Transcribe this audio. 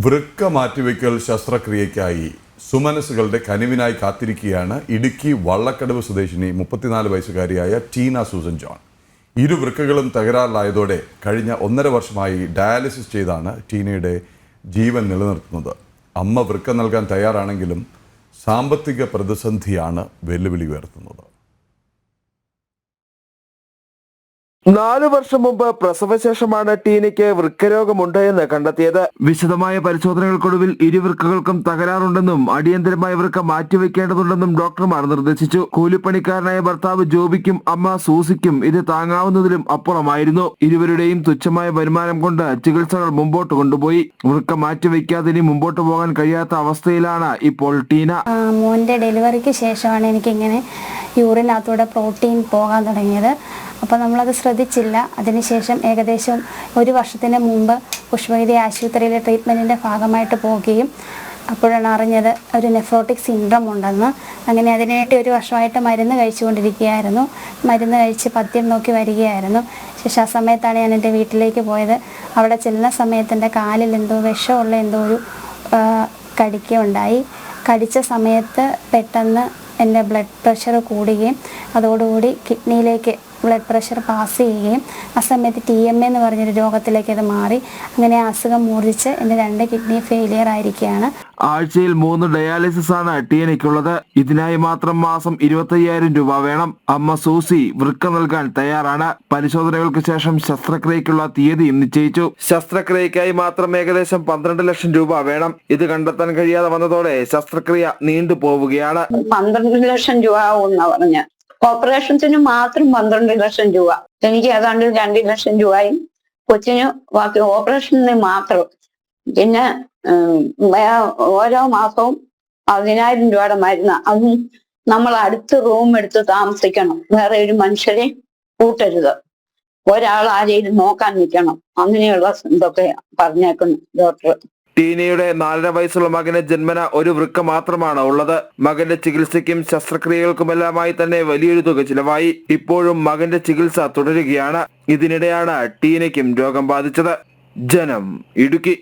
വൃക്ക മാറ്റിവെക്കൽ ശസ്ത്രക്രിയയ്ക്കായി സുമനസുകളുടെ കനിവിനായി കാത്തിരിക്കുകയാണ് ഇടുക്കി വള്ളക്കടവ് സ്വദേശിനി 34 വയസ്സുകാരിയായ ടീന സൂസൻ ജോൺ. ഇരു വൃക്കകളും തകരാറിലായതോടെ കഴിഞ്ഞ 1.5 വർഷമായി ഡയാലിസിസ് ചെയ്താണ് ടീനയുടെ ജീവൻ നിലനിർത്തുന്നത്. അമ്മ വൃക്ക നൽകാൻ തയ്യാറാണെങ്കിലും സാമ്പത്തിക പ്രതിസന്ധിയാണ് വെല്ലുവിളി ഉയർത്തുന്നത്. 4 വർഷം മുമ്പ് പ്രസവശേഷമാണ് ടീനയ്ക്ക് വൃക്കരോഗമുണ്ട് എന്ന് കണ്ടെത്തിയത്. വിശദമായ പരിശോധനകൾക്കൊടുവിൽ ഇരുവൃക്കകൾക്കും തകരാറുണ്ടെന്നും അടിയന്തരമായ വൃക്ക മാറ്റിവെക്കേണ്ടതുണ്ടെന്നും ഡോക്ടർമാർ നിർദ്ദേശിച്ചു. കൂലിപ്പണിക്കാരനായ ഭർത്താവ് ജോബിക്കും അമ്മ സൂസിക്കും ഇത് താങ്ങാവുന്നതിലും അപ്പുറമായിരുന്നു. ഇരുവരുടെയും തുച്ഛമായ വരുമാനം കൊണ്ട് ചികിത്സകൾ മുമ്പോട്ട് കൊണ്ടുപോയി. വൃക്ക മാറ്റിവെക്കാതെ ഇനി മുമ്പോട്ട് പോകാൻ കഴിയാത്ത അവസ്ഥയിലാണ് ഇപ്പോൾ ടീന. മോന്റെ ഡെലിവറിക്ക് ശേഷമാണ് എനിക്കിങ്ങനെ യൂറിനകത്തൂടെ പ്രോട്ടീൻ പോകാൻ തുടങ്ങിയത്. അപ്പോൾ നമ്മളത് ശ്രദ്ധിച്ചില്ല. അതിനുശേഷം ഏകദേശം 1 വർഷത്തിന് മുമ്പ് പുഷ്പഗിരി ആശുപത്രിയിലെ ട്രീറ്റ്മെൻറ്റിൻ്റെ ഭാഗമായിട്ട് പോവുകയും അപ്പോഴാണ് അറിഞ്ഞത് ഒരു നെഫ്രോട്ടിക് സിൻഡ്രം ഉണ്ടെന്ന്. അങ്ങനെ അതിനുവേണ്ടി 1 വർഷമായിട്ട് മരുന്ന് കഴിച്ചുകൊണ്ടിരിക്കുകയായിരുന്നു. മരുന്ന് കഴിച്ച് പഥ്യം നോക്കി വരികയായിരുന്നു. ശേഷം ആ സമയത്താണ് ഞാൻ എൻ്റെ വീട്ടിലേക്ക് പോയത്. അവിടെ ചെല്ലുന്ന സമയത്ത് എൻ്റെ കാലിൽ എന്തോ വിഷമുള്ള എന്തോ ഒരു കടിക്കുകയുണ്ടായി. കടിച്ച സമയത്ത് പെട്ടെന്ന് എൻ്റെ ബ്ലഡ് പ്രഷർ കൂടുകയും അതോടുകൂടി കിഡ്നിയിലേക്ക് ബ്ലഡ് പ്രഷർ പാസ് ചെയ്യുകയും ആ സമയത്ത് TMA എന്ന് പറഞ്ഞൊരു രോഗത്തിലേക്ക് അത് മാറി. അങ്ങനെ അസുഖം മൂർജിച്ച് എൻ്റെ 2 കിഡ്നി ഫെയിലിയർ ആയിരിക്കുകയാണ്. ആഴ്ചയിൽ 3 ഡയാലിസിസ് ആണ് ടീനയ്ക്കുള്ളത്. ഇതിനായി മാത്രം മാസം 25,000 രൂപ വേണം. അമ്മ സൂസി വൃക്ക നൽകാൻ തയ്യാറാണ്. പരിശോധനകൾക്ക് ശേഷം ശസ്ത്രക്രിയക്കുള്ള തീയതിയും നിശ്ചയിച്ചു. ശസ്ത്രക്രിയക്കായി മാത്രം ഏകദേശം 12 ലക്ഷം രൂപ വേണം. ഇത് കണ്ടെത്താൻ കഴിയാതെ വന്നതോടെ ശസ്ത്രക്രിയ നീണ്ടുപോവുകയാണ്. 12 ലക്ഷം രൂപ ആവുമെന്നാ പറഞ്ഞ. ഓപ്പറേഷൻസിന് മാത്രം 12 ലക്ഷം രൂപ. എനിക്ക് ഏതാണ്ട് 2 ലക്ഷം രൂപയും കൊച്ചിന് ബാക്കി ഓപ്പറേഷന് മാത്രം. പിന്നെ ഓരോ മാസവും 10,000 രൂപയുടെ മരുന്ന്. അതും നമ്മൾ അടുത്ത് റൂം എടുത്ത് താമസിക്കണം. വേറെ ഒരു മനുഷ്യരെ കൂട്ടരുത്. ഒരാൾ ആരെയും നോക്കാൻ നിൽക്കണം. അങ്ങനെയുള്ള ഇതൊക്കെ പറഞ്ഞേക്കുന്നു ഡോക്ടർ. ടീനയുടെ 4.5 വയസ്സുള്ള മകന് ജന്മന ഒരു വൃക്ക മാത്രമാണ് ഉള്ളത്. മകന്റെ ചികിത്സയ്ക്കും ശസ്ത്രക്രിയകൾക്കുമെല്ലാമായി തന്നെ വലിയൊരു തുക ചിലവായി. ഇപ്പോഴും മകന്റെ ചികിത്സ തുടരുകയാണ്. ഇതിനിടെയാണ് ടീനയ്ക്കും രോഗം ബാധിച്ചത്. ജനം, ഇടുക്കി.